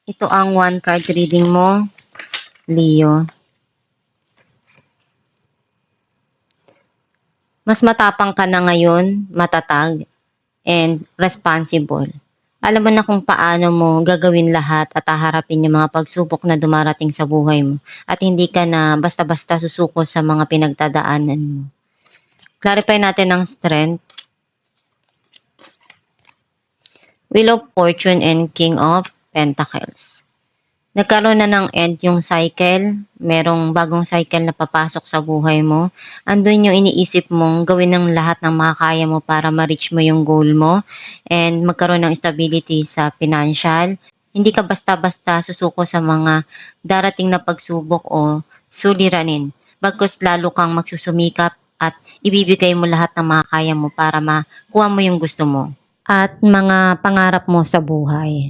Ito ang one card reading mo, Leo. Mas matapang ka na ngayon, matatag, and responsible. Alam mo na kung paano mo gagawin lahat at haharapin yung mga pagsubok na dumarating sa buhay mo. At hindi ka na basta-basta susuko sa mga pinagdadaanan mo. Clarify natin ang strength. Wheel of Fortune and King of Pentacles. Nagkaroon na ng end yung cycle, merong bagong cycle na papasok sa buhay mo. Andun yung iniisip mong gawin ng lahat ng makakaya mo para ma-reach mo yung goal mo and magkaroon ng stability sa financial. Hindi ka basta-basta susuko sa mga darating na pagsubok o suliranin. Bagkus lalo kang magsusumikap at ibibigay mo lahat ng makakaya mo para makuha mo yung gusto mo at mga pangarap mo sa buhay.